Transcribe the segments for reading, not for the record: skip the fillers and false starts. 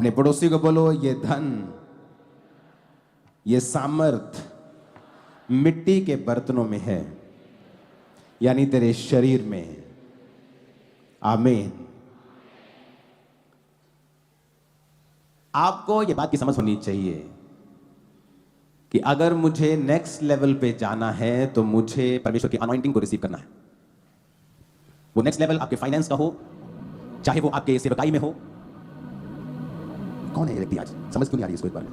अपने पड़ोसी को बोलो, ये धन, ये सामर्थ मिट्टी के बर्तनों में है, यानी तेरे शरीर में है। आमीन। आपको ये बात की समझ होनी चाहिए कि अगर मुझे नेक्स्ट लेवल पे जाना है तो मुझे परमेश्वर की अनॉइंटिंग को रिसीव करना है। वो नेक्स्ट लेवल आपके फाइनेंस का हो, चाहे वो आपके सेवकाई में हो। कौन है ये व्यक्ति आज समझ क्यों नहीं आ रही इसको एक बार में?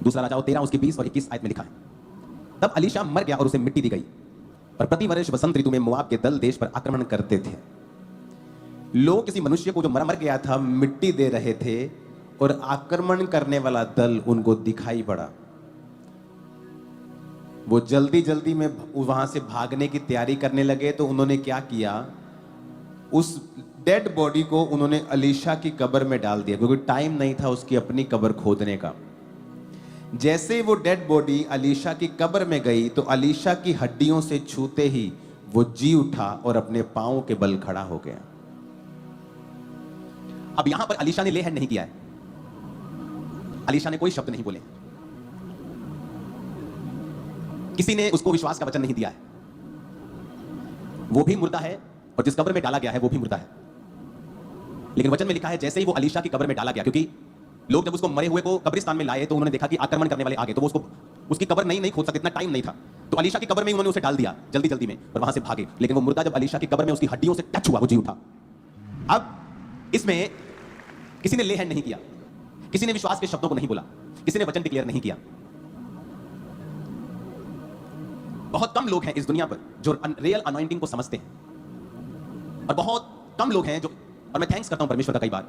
दूसरा राजाओं 13 उसकी 20 और 21 आयत में लिखा है, तब अलीशा मर गया और उसे मिट्टी दी गई, और प्रतिवर्ष वसंत ऋतु में मोआब के दल देश पर आक्रमण करते थे। लोग किसी मनुष्य को जो मर गया था मिट्टी दे रहे थे, और आक्रमण करने वाला दल उनको दिखाई पड़ा। वो जल्दी जल्दी में वहां से भागने की तैयारी करने लगे, तो उन्होंने क्या किया, उस डेड बॉडी को उन्होंने अलीशा की कब्र में डाल दिया, क्योंकि टाइम नहीं था उसकी अपनी कब्र खोदने का। जैसे वो डेड बॉडी अलीशा की कब्र में गई तो अलीशा की हड्डियों से छूते ही वो जी उठा और अपने पांव के बल खड़ा हो गया। अब यहां पर अलीशा ने ले हैंड नहीं किया है, अलीशा ने कोई शब्द नहीं बोले, किसी ने उसको विश्वास का वचन नहीं दिया है। वो भी मुर्दा है और जिस कब्र में डाला गया है वो भी मुर्दा है। लेकिन वचन में लिखा है जैसे ही वो अलीशा की कब्र में डाला गया, क्योंकि लोग जब उसको मरे हुए को कब्रिस्तान में लाए तो उन्होंने देखा कि आक्रमण करने वाले आ गए, तो वो उसकी कब्र नहीं खोद सकते, इतना टाइम नहीं था, तो अलीशा की कब्र में उन्होंने उसे डाल दिया जल्दी जल्दी में और वहां से भागे। लेकिन वो मुर्दा जब अलीशा की कब्र में उसकी हड्डियों से टच हुआ, वो जी उठा। अब इसमें किसी ने ले हैंड नहीं किया, किसी ने विश्वास के शब्दों को नहीं बोला, किसी ने वचन डिक्लेयर नहीं किया। बहुत कम लोग हैं इस दुनिया पर जो रियल अनॉइंटिंग को समझते हैं, और बहुत कम लोग हैं जो, और मैं थैंक्स करता हूं परमेश्वर का कई बार,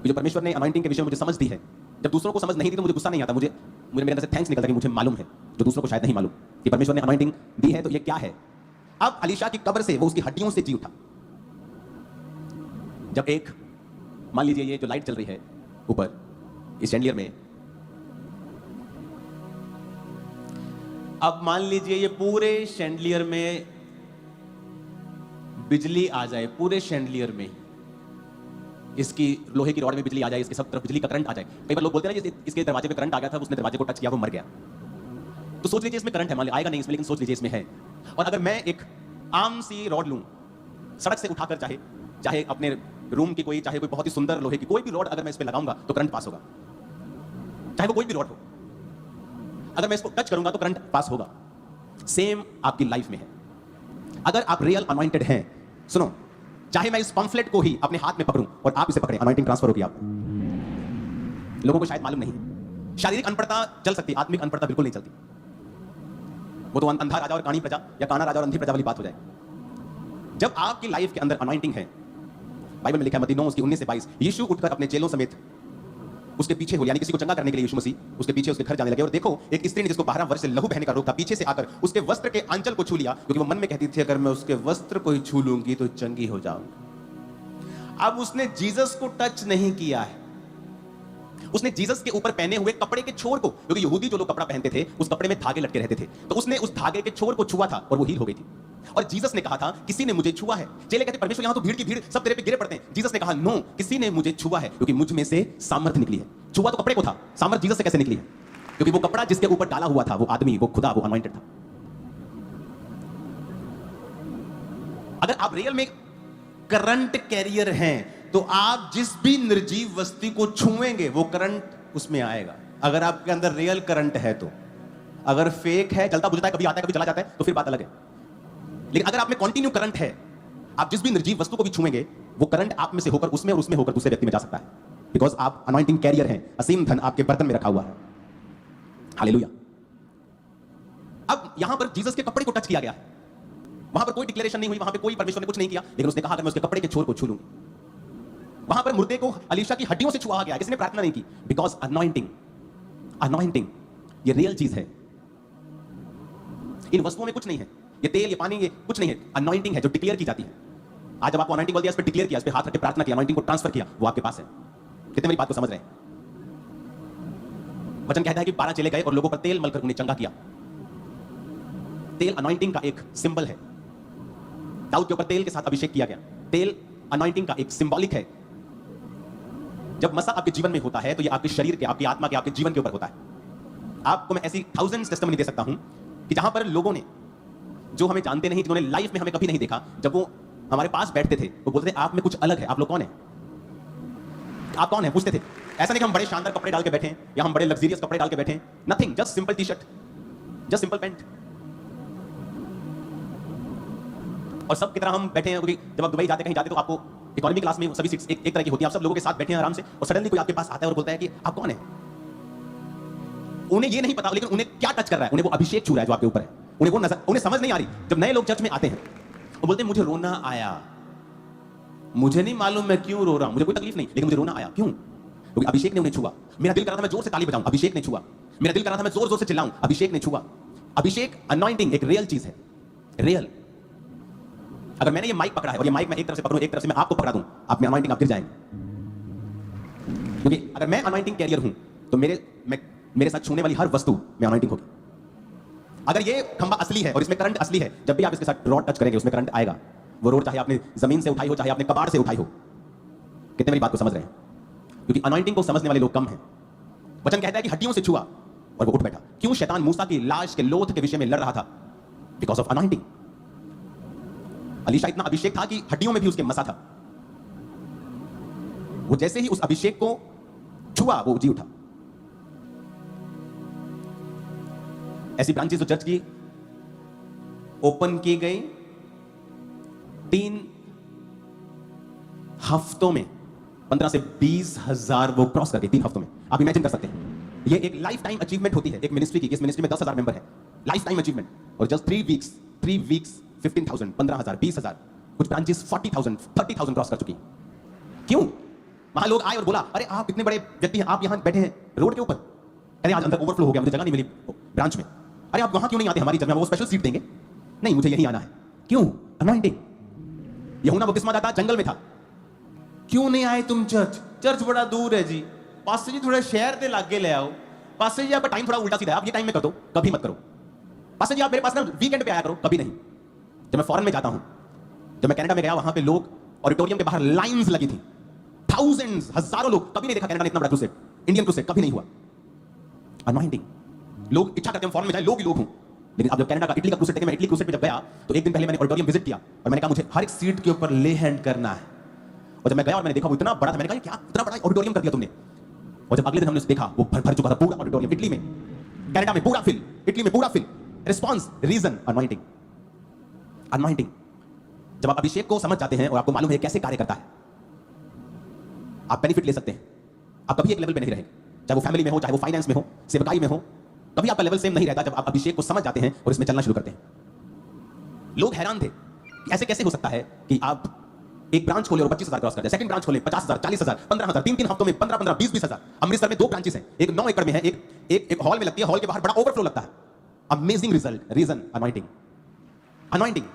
जो परमेश्वर ने अनॉइंटिंग के विषय में मुझे समझ दी है। जब दूसरों को समझ नहीं दी तो मुझे गुस्सा नहीं आता, मुझे मेरे अंदर से थैंक्स निकलता है कि मुझे मालूम है, जो दूसरों को शायद नहीं मालूम कि परमेश्वर ने अनॉइंटिंग दी है तो ये क्या है। अब अलीशा की कब्र से वो उसकी हड्डियों से जी उठा। जब एक, मान लीजिए ये जो लाइट चल रही है ऊपर इस शैंडलियर में, अब मान लीजिए ये पूरे शैंडलियर में बिजली आ जाए, पूरे शैंडलियर में इसकी लोहे की रॉड में बिजली आ जाए, इसके सब तरफ बिजली का करंट आ जाए। कई बार लोग बोलते हैं ना इसके दरवाजे पे करंट आ गया था, उसने दरवाजे को टच किया, वो मर गया। तो सोच लीजिए इसमें करंट है, मान लीजिए आएगा नहीं इसमें, लेकिन सोच लीजिए इसमें है। और अगर मैं एक आम सी रॉड लूं, सड़क से उठाकर, चाहे अपने रूम की कोई, चाहे कोई बहुत ही सुंदर लोहे की कोई भी रॉड अगर मैं इस पे लगाऊंगा तो करंट पास होगा, चाहे वो कोई भी रॉड हो। अगर मैं इसको टच करूंगा तो करंट पास होगा। सेम आपकी लाइफ में है। अगर आप रियल अनॉइंटेड हैं, सुनो, चाहे मैं इस पंफलेट को ही अपने हाथ में पकड़ूं और आप इसे पकड़ें, अनॉइंटिंग ट्रांसफर होगी आप। लोगों को शायद मालूम नहीं, शारीरिक अनपढ़ता चल सकती, आत्मिक अनपढ़ता बिल्कुल नहीं चलती। वो तो अंधा राजा और कानी प्रजा, या काना राजा और अंधी प्रजा वाली बात हो जाए। जब आपकी लाइफ के अंदर अनॉइंटिंग है, बाइबल में लिखा है मत्ती 9 उसकी 19 से 22, यीशु उठकर अपने चेलों समेत उसके पीछे हो, यानी किसी को चंगा करने के लिए यीशु मसीह उसके पीछे उसके घर जाने लगे। और देखो, एक स्त्री ने जिसको 12 वर्ष से लहू बहने का रोग था, पीछे से आकर उसके वस्त्र के आंचल को छू लिया, क्योंकि वो मन में कहती थी अगर मैं उसके वस्त्र को ही छू लूंगी तो चंगी हो जाऊंगी। अब उसने जीसस को टच नहीं किया है, उसने जीसस के ऊपर पहने हुए कपड़े के छोर को, क्योंकि यहूदी जो लोग कपड़ा पहनते थे उस कपड़े में धागे लटके रहते थे, तो उसने उस धागे के छोर को छुआ था और वो हील हो गई थी। और जीसस ने कहा था किसी ने मुझे छुआ है। चेले कहते परमेश्वर यहां तो भीड़ की भीड़, सब तेरे पे गिरे पड़ते हैं। जीसस ने कहा नो, किसी ने मुझे छुआ है, क्योंकि मुझ में से सामर्थ निकली है। छुआ तो कपड़े को था, सामर्थ जीसस से कैसे निकली है? क्योंकि वो कपड़ा जिसके ऊपर डाला हुआ था, वो आदमी, वो खुदा, वो अनॉइंटेड था। अगर आप रियल में करंट कैरियर हैं तो आप जिस भी निर्जीव वस्तु को छुएंगे वो करंट उसमें आएगा। अगर आपके अंदर रियल करंट है तो। अगर फेक है, जलता बुझता है, कभी आता है कभी चला जाता है, तो फिर बात अलग है। लेकिन अगर आप में कंटिन्यू करंट है, आप जिस भी निर्जीव वस्तु को भी छुएंगे वो करंट आप में से होकर उसमें और उसमें होकर दूसरे व्यक्ति में जा सकता है, बिकॉज आप अनॉइंटिंग कैरियर हैं। असीम धन आपके बर्तन में रखा हुआ है। हालेलुया। अब यहां पर जीसस के कपड़े को टच किया गया है, वहां पर कोई डिक्लेरेशन नहीं हुई, वहां पर कोई परमेश्वर ने कुछ नहीं किया, लेकिन उसने कहा अगर मैं उसके कपड़े के छोर को छू लूंगी। वहां पर मुर्दे को अलीशा की हड्डियों से छुआ गया, किसी ने प्रार्थना नहीं की, बिकॉज अनॉइंटिंग ये रियल चीज है। इन वस्तुओं में कुछ नहीं है, ये तेल, ये पानी, ये कुछ नहीं है। अनॉइंटिंग है जो डिक्लेयर की जाती है। आज जब आपको अनॉइंटिंग बोल दिया, इस पे डिक्लेयर किया, इस पे हाथ रख के प्रार्थना की, अनॉइंटिंग को ट्रांसफर किया, वो आपके पास है। कितने मेरी बात को समझ रहे हैं? वचन कहता है कि 12 चले गए और लोगों पर तेल मलकर उन्हें चंगा किया। तेल अनॉइंटिंग का एक सिंबल है। दाऊद के ऊपर तेल के साथ अभिषेक किया गया। तेल अनॉइंटिंग का एक सिंबॉलिक है। जब मसा आपके जीवन में होता है तो ये आपके शरीर के, आपकी आत्मा के, आपके जीवन के ऊपर होता है। आपको मैं ऐसी थाउजेंड्स टेस्टिमनी दे सकता हूं कि जहां पर लोगों ने, जो हमें जानते नहीं, जिन्होंने लाइफ में हमें कभी नहीं देखा, जब वो हमारे पास बैठते थे वो बोलते थे आप में कुछ अलग है, आप लोग कौन है, आप कौन है, पूछते थे। ऐसा नहीं कि हम बड़े शानदार कपड़े डाल के बैठे हैं या हम बड़े लग्जरियस कपड़े डाल के बैठे हैं, nothing, just simple T shirt, just simple pant, और सब की तरह हम बैठे हैं। क्योंकि जब आप दुबई जाते, कहीं जाते तो आपको इकोनॉमी क्लास में सभी सीट्स एक तरह की होती हैं, आप सब लोगों के साथ बैठे हैं आराम से, और सडनली कोई आपके पास आता है और बोलता है कि आप कौन है। उन्हें ये नहीं पता, लेकिन उन्हें क्या टच कर रहा है, उन्हें वो अभिषेक छू रहा है जो आपके ऊपर है, उन्हें वो नजर, उन्हें समझ नहीं आ रही। जब नए लोग चर्च में आते हैं और बोलते हैं मुझे रोना आया, मुझे नहीं मालूम मैं क्यों रो रहा हूं, मुझे कोई तकलीफ नहीं, लेकिन मुझे रोना आया, क्यों? क्योंकि अभिषेक ने उन्हें छुआ। मेरा दिल कर रहा था मैं जोर से ताली बजाऊं, अभिषेक ने छुआ। मेरा दिल कर रहा था मैं जोर जोर से चिल्लाऊं, अभिषेक ने छुआ। अभिषेक, अनॉइंटिंग एक रियल चीज है, रियल। अगर मैंने ये माइक पकड़ा है और ये माइक मैं एक तरफ से पकड़ूं, एक तरफ से मैं आपको पकड़ा दूं, आप में अनॉइंटिंग आप गिर जाएंगे। क्योंकि अगर मैं अनॉइंटिंग कैरियर हूं तो मेरे साथ छूने वाली हर वस्तु में अनॉइंटिंग होगी। अगर ये खंबा असली है और इसमें करंट असली है, जब भी आप इसके साथ रॉड टच करेंगे उसमें करंट आएगा। वो रोड चाहे आपने जमीन से उठाई हो, चाहे आपने कबाड़ से उठाई हो। कितने मेरी बात को समझ रहे हैं? क्योंकि अनॉइंटिंग को समझने वाले लोग कम हैं। वचन कहता है कि हड्डियों से छुआ और वो उठ बैठा। क्यों? शैतान मूसा की लाश के लोथ के विषय में लड़ रहा था, बिकॉज ऑफ अनॉइंटिंग। अलीशा इतना अभिषेक था कि हड्डियों में भी उसके मसा था। वो जैसे ही उस अभिषेक को छुआ वो जी उठा। ऐसी ब्रांचेस जो चर्च की ओपन की गई 3 हफ्तों में, 15 से 20 हजार वो क्रॉस करके 3 हफ्तों में। आप इमेजिन कर सकते हैं, ये एक लाइफ टाइम अचीवमेंट होती है एक मिनिस्ट्री की। इस मिनिस्ट्री में 10,000 मेंबर है, लाइफ टाइम अचीवमेंट। और जस्ट 3 वीक्स 15,000, 15,000, 20,000, कुछ ब्रांचेस 40,000, 30,000 क्रॉस कर चुकी। क्यों? वहां लोग आए और बोला अरे आप इतने बड़े व्यक्ति हैं, आप यहां बैठे हैं रोड के ऊपर, अरे आज अंदर ओवरफ्लो हो गया, मुझे जगह नहीं मिली ब्रांच में। अरे आप वहां क्यों नहीं आते, हमारी जगह में वो स्पेशल सीट देंगे। नहीं, मुझे यहीं आना है। क्यों? अनॉइंटिंग। यूहन्ना बपतिस्मा दाता जंगल में था। क्यों नहीं आए तुम चर्च? चर्च बड़ा दूर है जी। पास्टर जी थोड़ा शहर के लागे ले आओ। पास्टर जी आपका टाइम थोड़ा उल्टा सीधा है, आप ये टाइम में कर दो, कभी मत करो। पास्टर जी आप मेरे पास ना वीकेंड पे आया करो, कभी नहीं। जब मैं फॉरेन में जाता हूं, जब मैं कनाडा में गया, वहां पे लोग ऑडिटोरियम के बाहर लाइंस लगी थी, थाउजेंड्स, हजारों लोग। कभी नहीं देखा कनाडा ने इतना बड़ा क्रूसेड, इंडियन क्रूसेड कभी नहीं हुआ। अनॉइंटिंग। लोग इच्छा करते हैं फॉरेन में जाए, लोग ही लोग हूं। लेकिन अब जब कनाडा का, इटली का क्रूसेड देखे, मैं इटली क्रूसेड पे जब गया तो एक दिन पहले मैंने ऑडिटोरियम विजिट किया और मैंने कहा मुझे हर एक सीट के ऊपर ले हैंड करना है। और जब मैं गया और मैंने देखा वो इतना बड़ा था, मैंने कहा क्या इतना बड़ा ऑडिटोरियम कर दिया तुमने। और जब अगले दिन हमने देखा वो भर चुका था पूरा ऑडिटोरियम, इटली में, कनाडा में पूरा फिल, इटली में पूरा fill. Response, reason, anointing. Anointing. जब आप अभिषेक को समझ जाते हैं और आपको मालूम है कैसे कार्य करता है, आप बेनिफिट ले सकते हैं। आप कभी एक लेवल पे नहीं रहेंगे, चाहे वो फैमिली में हो, चाहे वो फाइनेंस में हो, सेवकाई में हो, कभी आपका लेवल सेम नहीं रहता जब आप अभिषेक को समझ जाते हैं और इसमें चलना शुरू करते हैं। लोग हैरान थे कि ऐसे कैसे हो सकता है कि आप एक ब्रांच खोले और 25,000 क्रॉस कर जाए, सेकंड ब्रांच खोले 50,000, 40,000, 15,000, 3 हफ्तों में 15, 20,000। अमृतसर में 2 ब्रांचेस हैं, एक 9 एकड़ में है, एक हॉल में लगती है, हॉल के बाहर बड़ा ओवरफ्लो लगता है। Amazing result, reason, anointing. Anointing.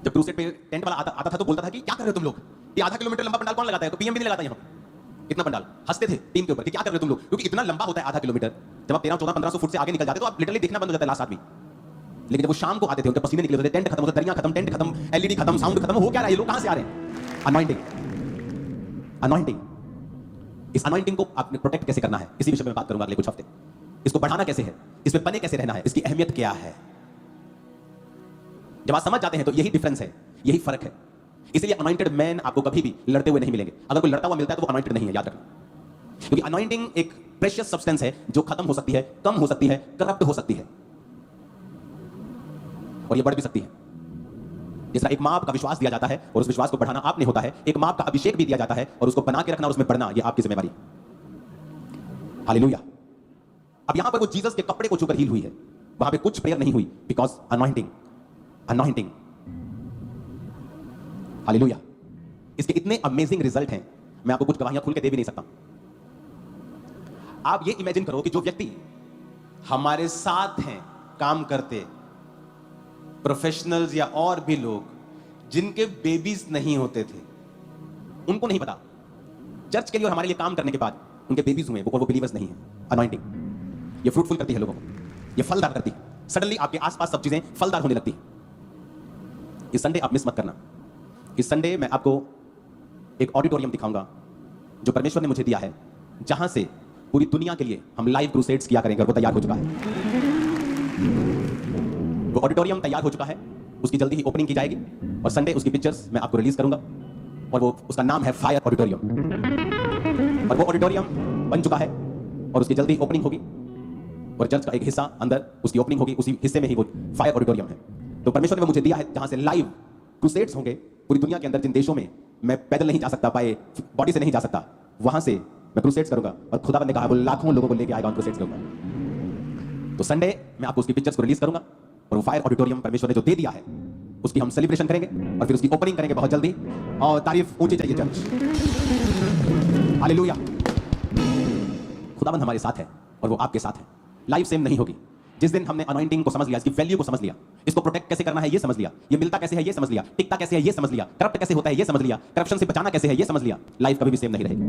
जब क्रूसेड पे टेंट वाला आता था तो बोलता था कि क्या कर रहे हो तुम लोग, ये आधा किलोमीटर लंबा पंडाल कौन लगाता है, तो पीएम भी नहीं लगाता यहाँ इतना पंडाल। हंसते थे टीम के ऊपर कि क्या कर रहे हो तुम लोग, क्योंकि इतना लंबा होता है आधा किलोमीटर। जब आप 13, 14, 1500 फुट से आगे निकल जाते तो आप लिटरली देखना बंद हो जाता है लास्ट आदमी। लेकिन जब वो शाम को आते थे, उनके पसीने निकले होते थे, टेंट खत्म होता, दरिया खत्म, टेंट खत्म, एलईडी खत्म, साउंड खत्म, हो क्या रहा है, ये लोग कहां से आ रहे हैं? अनॉइंटिंग। अनॉइंटिंग। इस अनॉइंटिंग को आपने प्रोटेक्ट कैसे करना है, इसी विषय में बात करूंगा अगले कुछ हफ्ते। इसको बढ़ाना कैसे है, इसमें बने कैसे रहना है, इसकी अहमियत क्या है। जब आप समझ जाते हैं तो यही डिफरेंस है, यही फर्क है। इसलिए अनॉइंटेड मैन आपको कभी भी लड़ते हुए नहीं मिलेंगे। अगर कोई लड़ता हुआ मिलता है तो वो अनॉइंटेड नहीं है, याद रखना। क्योंकि अनॉइंटिंग एक प्रेशियस सब्सटेंस है जो खत्म हो सकती है, कम हो सकती है, करप्ट हो सकती है, और ये बढ़ भी सकती है। जिस तरह एक मां का विश्वास दिया जाता है और उस विश्वास को बढ़ाना आपने होता है, एक मां का अभिषेक भी दिया जाता है और उसको बना के रखना और उसमें बढ़ना ये आपकी जिम्मेदारी है। हालेलुया। अब यहां पर वो जीसस के कपड़े को छूकर हील हुई है, वहां पे कुछ प्रेयर नहीं हुई, बिकॉज अनॉइंटिंग। अनॉइंटिंग। हालेलुया। इसके इतने अमेजिंग रिजल्ट हैं, मैं आपको कुछ गवाहियां खुल के दे भी नहीं सकता। आप ये इमेजिन करो कि जो व्यक्ति हमारे साथ हैं काम करते, प्रोफेशनल्स या और भी लोग जिनके बेबीज नहीं होते थे, उनको नहीं पता चर्च के लिए और हमारे लिए काम करने के बाद उनके बेबीज हुए, वो बिलीवर्स नहीं है। अनॉइंटिंग ये फ्रूटफुल करती है लोगों को, ये फलदार करती है। सडनली आपके आसपास सब चीजें फलदार होने लगती हैं। इस संडे आप मिस मत करना। इस संडे मैं आपको एक ऑडिटोरियम दिखाऊंगा जो परमेश्वर ने मुझे दिया है, जहां से पूरी दुनिया के लिए हम लाइव क्रूसेड्स किया करेंगे, और वो तैयार हो चुका है। वो ऑडिटोरियम तैयार हो चुका है, उसकी जल्दी ही ओपनिंग की जाएगी, और संडे उसकी पिक्चर्स मैं आपको रिलीज करूंगा, और वो उसका नाम है फायर ऑडिटोरियम। और वो ऑडिटोरियम बन चुका है और उसकी जल्दी ओपनिंग होगी, और चर्च का एक हिस्सा अंदर उसकी ओपनिंग होगी, उसी हिस्से में ही वो फायर ऑडिटोरियम है। तो परमेश्वर ने वो मुझे दिया है जहां से लाइव क्रूसेड्स होंगे पूरी दुनिया के अंदर। जिन देशों में मैं पैदल नहीं जा सकता, पाए बॉडी से नहीं जा सकता, वहां से मैं क्रूसेड्स करूंगा, और खुदावंद ने कहा वो लाखों लोगों को लेके आएगा उन क्रूसेड्स के ऊपर। तो संडे मैं आपको उसकी पिक्चर्स को रिलीज करूंगा, और वो फायर ऑडिटोरियम परमेश्वर ने जो दे दिया है उसकी हम सेलिब्रेशन करेंगे, और फिर उसकी ओपनिंग करेंगे बहुत जल्दी। और तारीफ ऊंची चाहिए चर्च। हालेलुया। खुदावंद हमारे साथ है और वो आपके साथ है। लाइफ सेम नहीं होगी। जिस दिन हमने अनॉइंटिंग को समझ लिया, इसकी वैल्यू को समझ लिया, इसको प्रोटेक्ट कैसे करना है ये समझ लिया, ये मिलता कैसे है ये समझ लिया, टिकता कैसे है ये समझ लिया, करप्ट कैसे होता है ये समझ लिया, करप्शन से बचाना कैसे है ये समझ लिया, लाइफ कभी भी सेम नहीं रहेगी।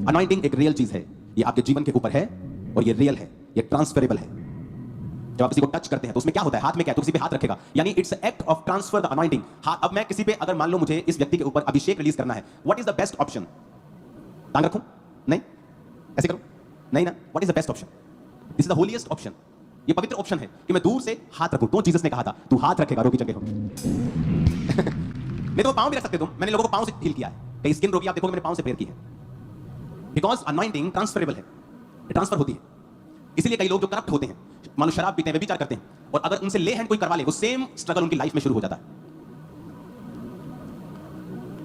अनॉइंटिंग एक रियल चीज है, ये आपके जीवन के ऊपर है, और ये रियल है, ये ट्रांसफरेबल है। जब आप किसी को टच करते हैं तो उसमें क्या होता है, हाथ में क्या है, तो किसी पे हाथ रखेगा, यानी it's act of transfer the anointing. अब मैं किसी पे, अगर मान लो मुझे इस व्यक्ति के ऊपर अभिषेक रिलीज करना है, what is the best option? टांग रखूं? नहीं। ऐसे करूं? नहीं ना। What is the best option? This is the holiest option. ये पवित्र ऑप्शन है कि मैं दूर से हाथ रखूं। तो जीसस ने कहा था तू हाथ रखेगा रोगी जगह हो। नहीं तो वो पांव भी रख सकते तुम। मैंने लोगों को पांव से हील किया है, कई स्किन रोगी आप देखोगे मैंने पांव से प्रेयर की है, बिकॉज अनॉइंटिंग ट्रांसफरेबल है, ट्रांसफर होती है। इसीलिए कई लोग जो करप्ट होते हैं, मान लो शराब पीते हैं, व्यभिचार करते हैं, और अगर उनसे ले हैंड कोई करवा ले, वो सेम स्ट्रगल उनकी लाइफ में शुरू हो जाता है।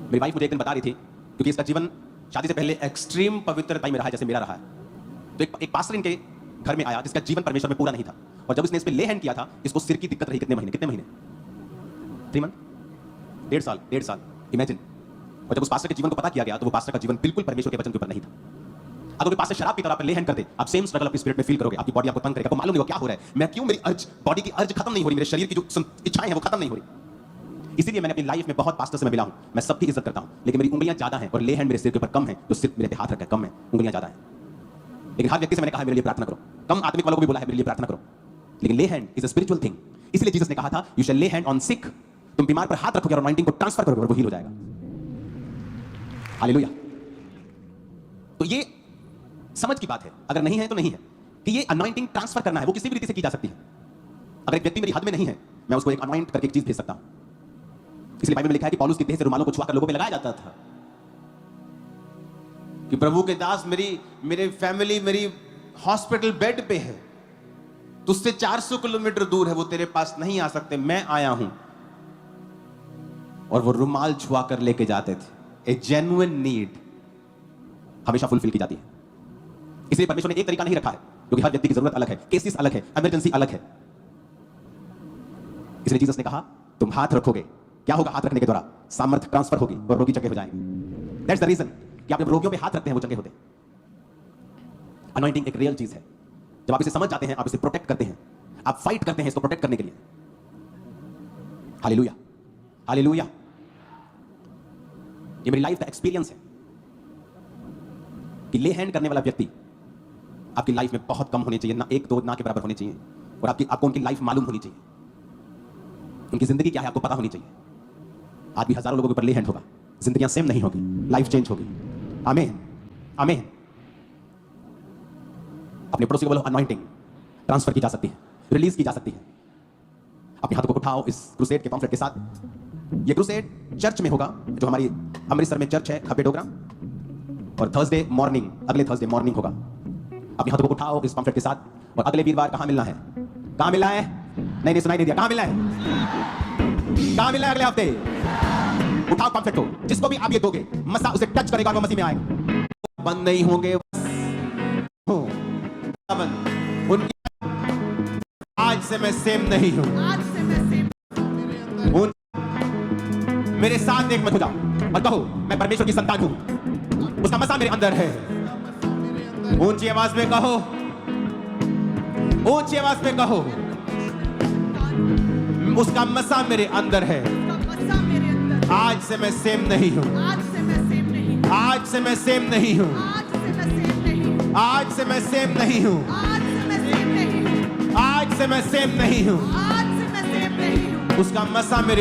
मेरी वाइफ मुझे एक दिन बता रही थी, क्योंकि इसका जीवन शादी से पहले एक्सट्रीम पवित्रता में रहा है, जैसे मेरा रहा है। तो एक पास्टर इनके घर में आया जिसका जीवन परमेश्वर में पूरा नहीं था, और जब इसने इस पे ले हैंड किया था, इसको सिर की दिक्कत रही। कितने महीने 3 मंथ, 1.5 साल, इमेजिन। और जब उस पास्टर के जीवन को पता किया गया, तो वो पास्टर का जीवन बिल्कुल परमेश्वर के वचन के ऊपर नहीं था। अगर कोई पास्टर शराब पीता और आप ले हैंड करते, आप सेम स्ट्रगल अपनी स्पिरिट में फील करोगे, आपकी बॉडी आपको तंग करेगा, आपको मालूम नहीं होगा क्या हो रहा है, मैं क्यों, मेरी अर्ज, बॉडी की अर्ज खत्म नहीं हो रही, मेरे शरीर की जो इच्छाएं हैं वो खत्म नहीं हो रही। इसीलिए मैंने अपनी लाइफ में बहुत पास्टर से मैं मिला हूं, मैं सबकी इज्जत करता हूं, लेकिन मेरी उंगलियां ज्यादा हैं और ले हैंड मेरे सिर के ऊपर कम है, जो सिर्फ मेरे पे हाथ रखा कम है, उंगलियां ज्यादा हैं। लेकिन हर व्यक्ति से मैंने कहा मेरे लिए प्रार्थना करो, कम आत्मिक वालों को भी बोला है मेरे लिए प्रार्थना करो, लेकिन ले hand is a spiritual thing. इसलिए जीसस ने कहा था यू शैल ले हैंड ऑन सिक। तुम बीमार पर हाथ रखोगे और अनॉइंटिंग को ट्रांसफर करोगे और वो हील हो जाएगा। हालेलुया। तो ये समझ की बात है, अगर नहीं है तो नहीं है, कि ये अनॉइंटिंग ट्रांसफर करना है, वो किसी भी रीति से की जा सकती है। अगर एक व्यक्ति मेरी हद में नहीं है, मैं उसको एक अनॉइंट करके एक चीज भेज सकता हूं। इसलिए बाइबल में लिखा है कि पौलुस की देह से रुमालों को छुआकर लोगों पे लगाया जाता था, कि प्रभु के दास मेरी फैमिली मेरी हॉस्पिटल बेड पे है, तुझसे 400 किलोमीटर दूर है, वो तेरे पास नहीं आ सकते, मैं आया हूं। और वो रुमाल छुआ कर लेके जाते थे। ए जेन्युइन नीड हमेशा फुलफिल की जाती है। इसलिए परमेश्वर ने एक तरीका नहीं रखा है, क्योंकि हर व्यक्ति की जरूरत अलग है, केसेस अलग है, इमरजेंसी अलग है। इसलिए जीसस ने कहा तुम हाथ रखोगे, क्या होगा हाथ रखने के द्वारा? सामर्थ्य ट्रांसफर होगी और रोगी चंगे हो जाएंगे। दैट्स द रीजन कि आप जब रोगियों पे हाथ रखते हैं वो चंगे होते हैं। अनॉइंटिंग एक रियल चीज है। जब आप इसे समझ जाते हैं, आप इसे प्रोटेक्ट करते हैं, आप फाइट करते हैं इसको प्रोटेक्ट करने के लिए। Hallelujah, hallelujah. ये मेरी लाइफ का एक्सपीरियंस है कि ले हैंड करने वाला व्यक्ति आपकी लाइफ में बहुत कम होने चाहिए, ना 1-2 ना के बराबर होने चाहिए, और आपको उनकी लाइफ मालूम होनी चाहिए, उनकी जिंदगी क्या है आपको पता होनी चाहिए। आज भी हजारों लोगों के ऊपर ले हैंड होगा, जिंदगियां सेम नहीं होगी, लाइफ चेंज होगी। आमीन, आमीन। अपने पड़ोसी को बोलो अनॉइंटिंग ट्रांसफर की जा सकती है, रिलीज की जा सकती है। अपने हाथों को उठाओ इस क्रूसेड के पॉम्फलेट के साथ। ये क्रूसेड चर्च में होगा, जो हमारी अमृतसर में चर्च है खब्बे डोगरा, और थर्सडे मॉर्निंग, अगले थर्सडे मॉर्निंग होगा। अपने हाथों को उठाओ इस पॉम्फलेट के साथ, और अगले वीरवार कहां मिलना है? कहां मिलना है? नहीं सुनाई नहीं दिया। कहां मिलना है? कहां मिलना है अगले हफ्ते? उठाओ पॉम्फलेट को, जिसको भी आप ये दोगे मसा उसे टच करेगा, वो मसीह में आएगा। बंद नहीं होंगे उनकी। आज से मैं सेम नहीं हूं, आज से मैं सेम। मेरे साथ एक मत हो जाओ और कहो मैं परमेश्वर की संतान हूं, उसका मसा मेरे अंदर है। ऊंची आवाज में कहो, ऊंची आवाज में कहो, उसका मसा मेरे अंदर है। आज से मैं सेम नहीं हूं, आज से मैं सेम नहीं हूं, आज से मैं सेम नहीं हूं, आज से मैं सेम नहीं हूं, आज से मैं सेम नहीं हूं, आज से मैं सेम नहीं हूँ, आज से मैं सेम नहीं हूँ। उसका मसा मेरे